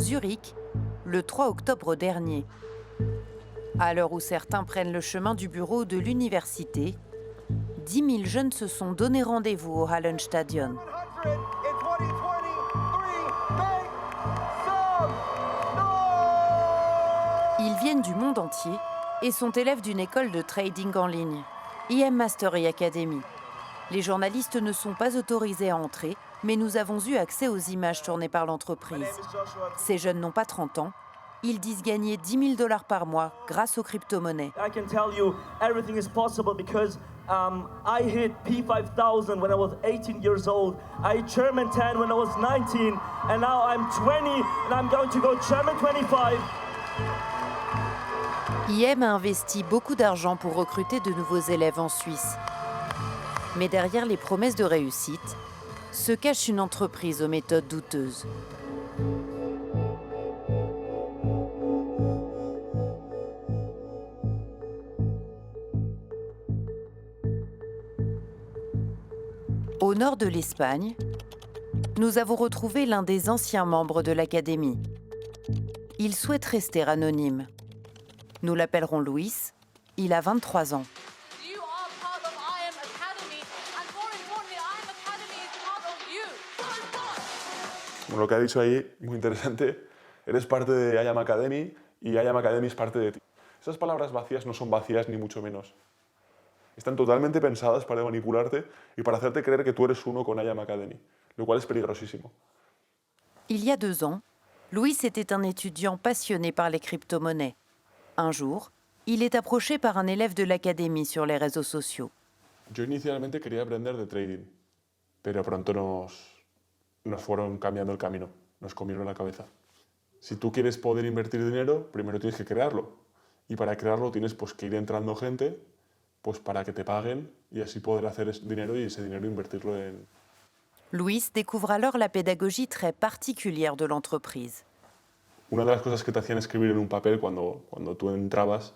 Zurich le 3 octobre dernier. À l'heure où certains prennent le chemin du bureau de l'université, 10 000 jeunes se sont donné rendez-vous au Hallenstadion. Ils viennent du monde entier et sont élèves d'une école de trading en ligne, IM Mastery Academy. Les journalistes ne sont pas autorisés à entrer, mais nous avons eu accès aux images tournées par l'entreprise. Ces jeunes n'ont pas 30 ans. Ils disent gagner $10 000 par mois grâce aux crypto-monnaies. I can tell you everything is possible because I hit P5000 when I was 18 years old. I hit German 10 when I was 19, and now I'm 20 and I'm going to go German 25. IM a investi beaucoup d'argent pour recruter de nouveaux élèves en Suisse. Mais derrière les promesses de réussite, se cache une entreprise aux méthodes douteuses. Au nord de l'Espagne, nous avons retrouvé l'un des anciens membres de l'académie. Il souhaite rester anonyme. Nous l'appellerons Luis. Il a 23 ans. Lo que ha dicho ahí, muy interesante, eres parte de IAM Academy y IAM Academy es parte de ti. Esas palabras vacías no son vacías ni mucho menos. Están totalmente pensadas para manipularte y para hacerte creer que tú eres uno con IAM Academy, lo cual es peligrosísimo. Il y a 2 ans, Luis était un étudiant passionné par les crypto-monnaies. Un jour, il est approché par un élève de l'académie sur les réseaux sociaux. Yo inicialmente quería aprender de trading, pero pronto nos fueron cambiando el camino, nos comieron la cabeza. Si tú quieres poder invertir dinero, primero tienes que crearlo. Y para crearlo tienes pues, que ir entrando gente pues, para que te paguen y así poder hacer dinero y ese dinero invertirlo en... Luis découvre alors la pédagogie très particulière de l'entreprise. Una de las cosas que te hacían escribir en un papel cuando tú entrabas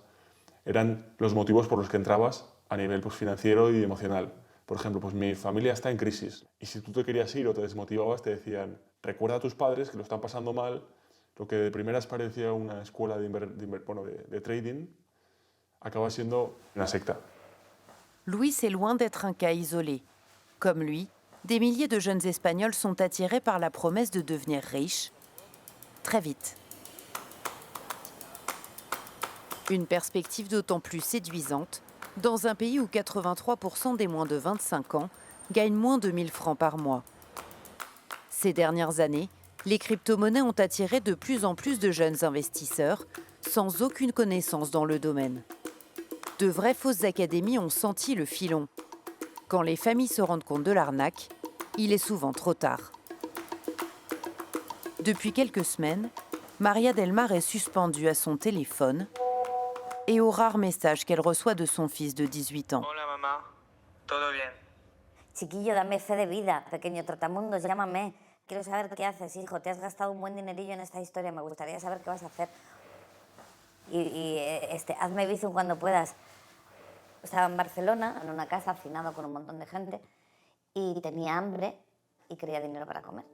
eran los motivos por los que entrabas a nivel pues, financiero y emocional. Por ejemplo, pues mi familia está en crisis y si tú te querías ir o te desmotivabas te decían recuerda a tus padres que lo están pasando mal, lo que de primeras parecía una escuela de trading acaba siendo una secta. Luis est loin d'être un cas isolé. Comme lui, des milliers de jeunes Espagnols sont attirés par la promesse de devenir riches très vite. Une perspective d'autant plus séduisante dans un pays où 83% des moins de 25 ans gagnent moins de 1 000 francs par mois. Ces dernières années, les crypto-monnaies ont attiré de plus en plus de jeunes investisseurs sans aucune connaissance dans le domaine. De vraies fausses académies ont senti le filon. Quand les familles se rendent compte de l'arnaque, il est souvent trop tard. Depuis quelques semaines, Maria del Mar est suspendue à son téléphone et aux rares messages qu'elle reçoit de son fils de 18 ans. Hola mamá, ¿todo bien? Chiquillo, dame fe de vida. Pequeño trotamundos, llámame. Quiero saber qué haces, hijo. Te has gastado un buen dinerillo en esta historia. Me gustaría saber qué vas a hacer. Hazme bizum cuando puedas. Estaba en Barcelona, en una casa, hacinado con un montón de gente, y tenía hambre y quería dinero para comer.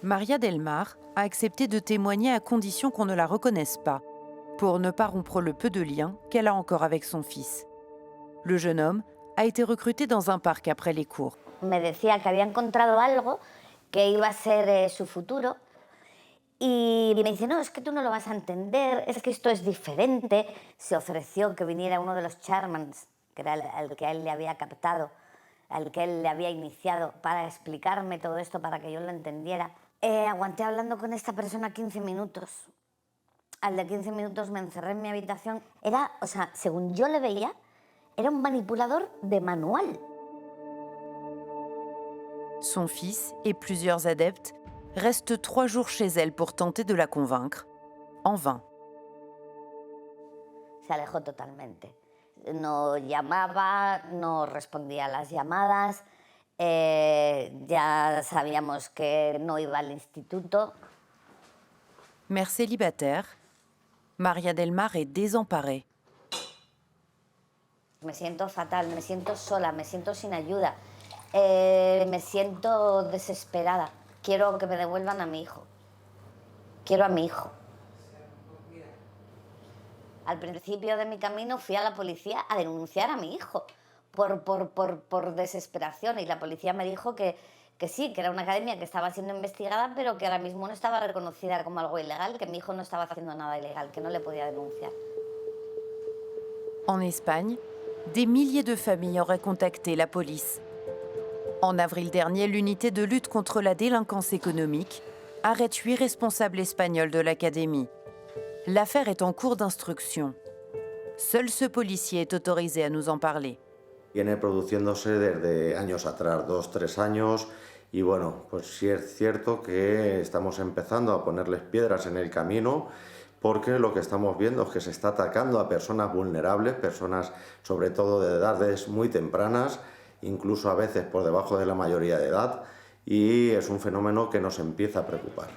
Maria del Mar a accepté de témoigner à condition qu'on ne la reconnaisse pas, pour ne pas rompre le peu de lien qu'elle a encore avec son fils. Le jeune homme a été recruté dans un parc après les cours. Me decía que había encontrado algo que iba a ser su futuro y me dice, no, es que tú no lo vas a entender, es que esto es diferente. Se ofreció que viniera uno de los Charmans, que era el que a él le había captado, al que él le había iniciado, para explicarme todo esto, para que yo lo entendiera. Aguanté hablando con esta persona 15 minutos. Al de 15 minutos me encerré en mi habitación. Era, o sea, según yo le veía, era un manipulador de manual. Son fils et plusieurs adeptes restent 3 jours chez elle pour tenter de la convaincre, en vain. Se alejó totalmente. No llamaba, no respondía a las llamadas, ya sabíamos que no iba al instituto. Mère célibataire, Maria del Mar est désemparée. Me siento fatal, me siento sola, me siento sin ayuda, me siento desesperada. Quiero que me devuelvan a mi hijo. quiero a mi hijo. Al principio de mi camino fui a la policía a denunciar a mi hijo por desesperación, y la policía me dijo que sí, que era una academia que estaba siendo investigada, pero que ahora mismo no estaba reconocida como algo ilegal, que mi hijo no estaba haciendo nada ilegal, que no le podía denunciar. En Espagne, des milliers de familles auraient contacté la police. En avril dernier, l'unité de lutte contre la délinquance économique arrête 8 responsables espagnols de l'académie. L'affaire est en cours d'instruction. Seul ce policier est autorisé à nous en parler. Viene produciéndose desde años atrás, 2-3 años, y bueno, pues sí es cierto que estamos empezando a ponerles piedras en el camino, porque lo que estamos viendo es que se está atacando a personas vulnerables, personas sobre todo de edades muy tempranas, incluso a veces por debajo de la mayoría de edad, y es un fenómeno que nos empieza a preocupar.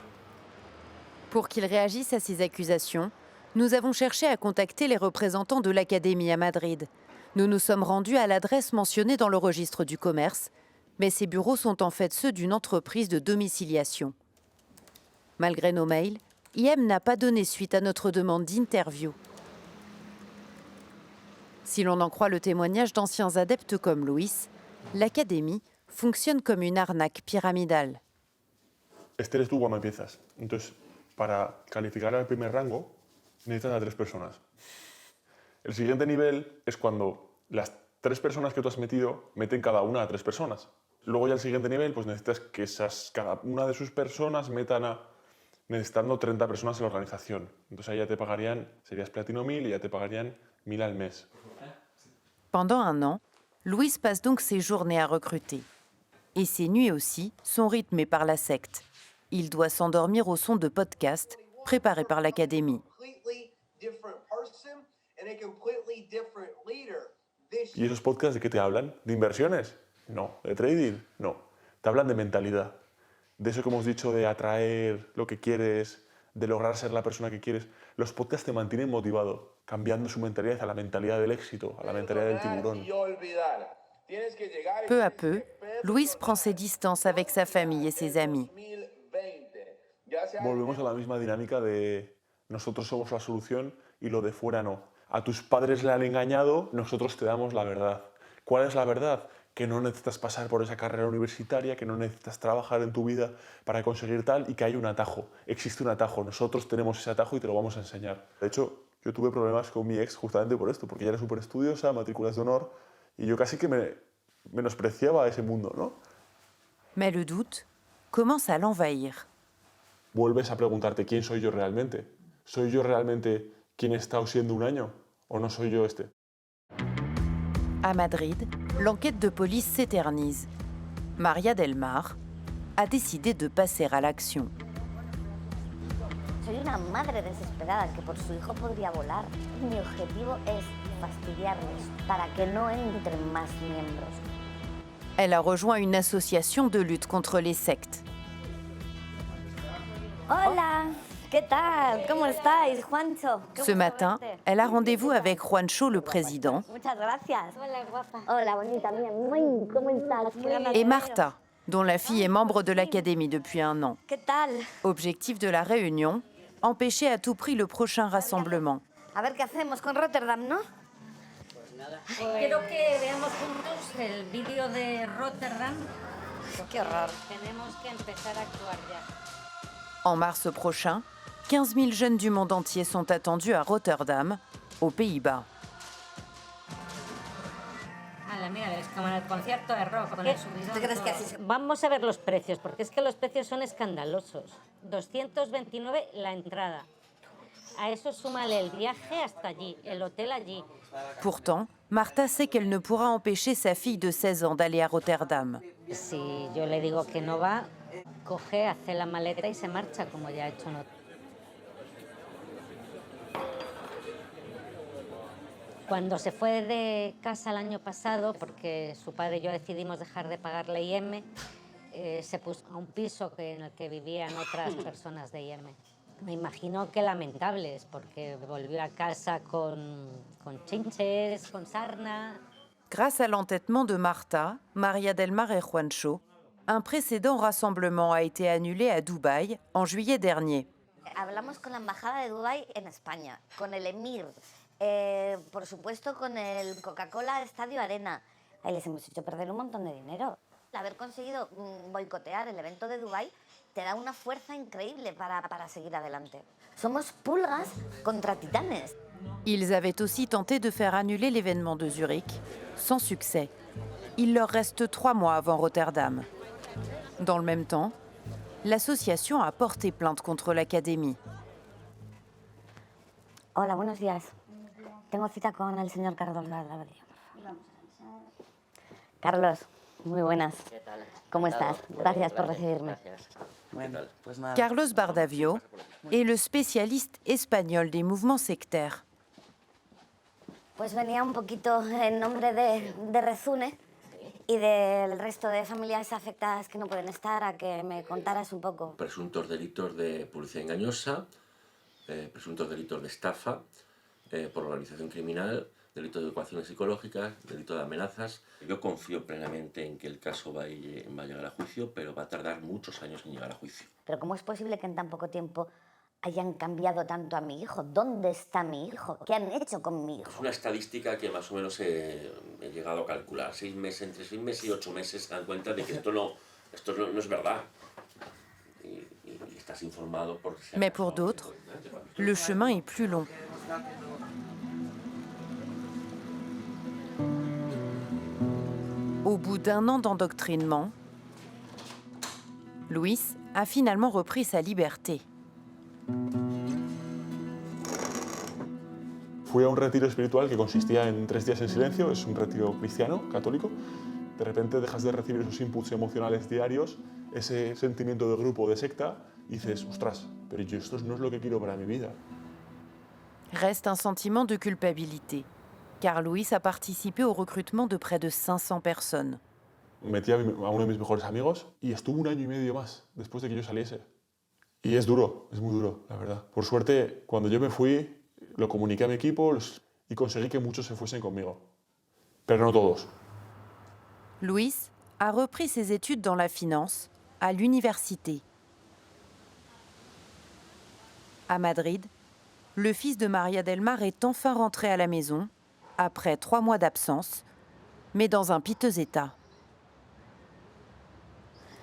Pour qu'ils réagissent à ces accusations, nous avons cherché à contacter les représentants de l'Académie à Madrid. Nous nous sommes rendus à l'adresse mentionnée dans le registre du commerce, mais ces bureaux sont en fait ceux d'une entreprise de domiciliation. Malgré nos mails, IM n'a pas donné suite à notre demande d'interview. Si l'on en croit le témoignage d'anciens adeptes comme Luis, l'Académie fonctionne comme une arnaque pyramidale. Este eres tú cuando empiezas. Entonces, para calificar al primer rango, necesitas a 3 personas. El siguiente nivel es cuando las 3 personas que tú has metido meten cada una a 3 personas. Luego ya el siguiente nivel, pues necesitas que cada una de sus personas necesitando 30 personas en la organización. Entonces ahí ya te pagarían, serías platino 1000 y ya te pagarían 1000 al mes. Pendant un an, Luis passe donc ses journées à recruter. Et ses nuits aussi sont rythmées par la secte. Il doit s'endormir au son de podcasts préparés par l'Académie. ¿Y esos podcasts de qué te hablan? ¿De inversiones? No. ¿De trading? No. Te hablan de mentalidad. De eso que hemos dicho de atraer lo que quieres, de lograr ser la persona que quieres. Los podcasts te mantienen motivado, cambiando su mentalidad a la mentalidad del éxito, a la mentalidad del tiburón. Peu à peu, Luis prend ses distances avec sa famille et ses amis. Volvemos a la misma dinámica de nosotros somos la solución y lo de fuera no. A tus padres le han engañado, nosotros te damos la verdad. ¿Cuál es la verdad? Que no necesitas pasar por esa carrera universitaria, que no necesitas trabajar en tu vida para conseguir tal, y que hay un atajo. Existe un atajo, nosotros tenemos ese atajo y te lo vamos a enseñar. De hecho, yo tuve problemas con mi ex justamente por esto, porque ella era súper estudiosa, matrículas de honor, y yo casi que menospreciaba ese mundo, ¿no? Mais le doute commence à l'envahir. Vuelves a preguntarte quién soy yo realmente. ¿Soy yo realmente quien he estado siendo un año o no soy yo este? À Madrid, l'enquête de police s'éternise. María del Mar a décidé de passer à l'action. Soy una madre desesperada que por su hijo podría volar. Mi objetivo es fastidiarles para que no entren más miembros. Elle a rejoint une association de lutte contre les sectes. Hola, ¿qué tal? ¿Cómo estáis, Juancho? Ce matin, elle a rendez-vous avec Juancho, le président, Muchas gracias. Hola, guapa. Hola, bonita mía. ¿Cómo estás? et Marta, dont la fille est membre de l'Académie depuis un an. ¿Qué tal? Objectif de la réunion, empêcher à tout prix le prochain rassemblement. A ver qué hacemos con Rotterdam, ¿no? Quiero que veamos juntos el vídeo de Rotterdam. Qué horror. Tenemos que empezar a actuar ya. En mars prochain, 15 000 jeunes du monde entier sont attendus à Rotterdam, aux Pays-Bas. Mira, es como en el concierto de rock. Con el subidón, ¿Tú crees que así todo. Vamos a ver los precios, porque es que los precios son escandalosos. 229 la entrada. A eso súmale el viaje hasta allí, el hotel allí. Pourtant, Marta sait qu'elle ne pourra empêcher sa fille de 16 ans d'aller à Rotterdam. Si yo le digo que no va, coge, hace la maleta y se marcha, como ya ha hecho en otro. Cuando se fue de casa el año pasado, porque su padre y yo decidimos dejar de pagar la IM, se puso a un piso en el que vivían otras personas de IM. Me imagino que lamentables, porque volvió a casa con chinches, con sarna. Grâce à l'entêtement de Marta, María del Mar et Juancho, un précédent rassemblement a été annulé à Dubaï en juillet dernier. Hablamos con la embajada de Dubái en España, con el emir, por supuesto con el Coca-Cola Estadio Arena. Ahí les hemos hecho perder un montón de dinero. Haber conseguido boicotear el evento de Dubái te da una fuerza increíble para seguir adelante. Somos pulgas contra titanes. Ils avaient aussi tenté de faire annuler l'événement de Zurich, sans succès. Il leur reste 3 mois avant Rotterdam. Dans le même temps, l'association a porté plainte contre l'académie. Hola, buenos días. Tengo cita con el señor Carlos Bardavio. Carlos, muy buenas. ¿Qué tal? ¿Cómo estás? Gracias por recibirme. Bueno, pues nada. Carlos Bardavio est le spécialiste espagnol des mouvements sectaires. Pues venía un poquito en nombre de Rezune y del resto de familias afectadas que no pueden estar, a que me contaras un poco. Presuntos delitos de publicidad engañosa, presuntos delitos de estafa por organización criminal, delitos de ecuaciones psicológicas, delitos de amenazas. Yo confío plenamente en que el caso va a llegar a juicio, pero va a tardar muchos años en llegar a juicio. Pero ¿cómo es posible que en tan poco tiempo hayan cambiado tanto a mi hijo? ¿Dónde está mi hijo? ¿Qué han hecho con mi hijo? Es una estadística que más o menos he llegado a calcular. Entre 6 meses y 8 meses se dan cuenta de que esto no es verdad. Y estás informado porque... Mais pour d'autres, le chemin est plus long. Au bout d'1 an d'endoctrinement, Luis a finalement repris sa liberté. Fui a un retiro espiritual que consistía en 3 días en silencio, es un retiro cristiano, católico. De repente dejas de recibir esos inputs emocionales diarios, ese sentimiento de grupo, de secta, y dices, ostras, pero yo esto no es lo que quiero para mi vida. Reste un sentiment de culpabilité, car Luis a participé au recrutement de près de 500 personnes. Metí a uno de mis mejores amigos y estuvo 1 año y medio más después de que yo saliese. Y es duro, es muy duro, la verdad. Por suerte, cuando yo me fui, lo comuniqué a mi equipo y conseguí que muchos se fuesen conmigo. Pero no todos. Luis a repris ses études dans la finance à l'université. À Madrid, le fils de María del Mar est enfin rentré à la maison, après 3 mois d'absence, mais dans un piteux état.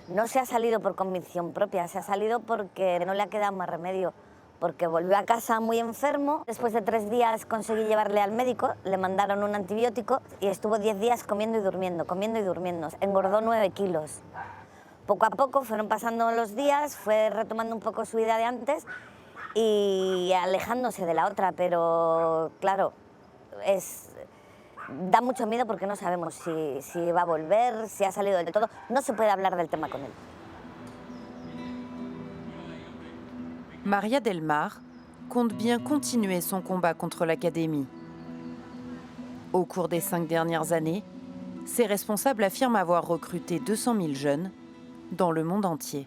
No se ha salido por convicción propia, se ha salido porque no le ha quedado más remedio. Porque volvió a casa muy enfermo, después de 3 días conseguí llevarle al médico, le mandaron un antibiótico y estuvo 10 días comiendo y durmiendo, engordó 9 kilos. Poco a poco fueron pasando los días, fue retomando un poco su vida de antes y alejándose de la otra, pero claro, da mucho miedo porque no sabemos si va a volver, si ha salido del todo, no se puede hablar del tema con él. María del Mar compte bien continuer son combat contre l'académie. Au cours des 5 dernières années, ses responsables affirment avoir recruté 200 000 jeunes dans le monde entier.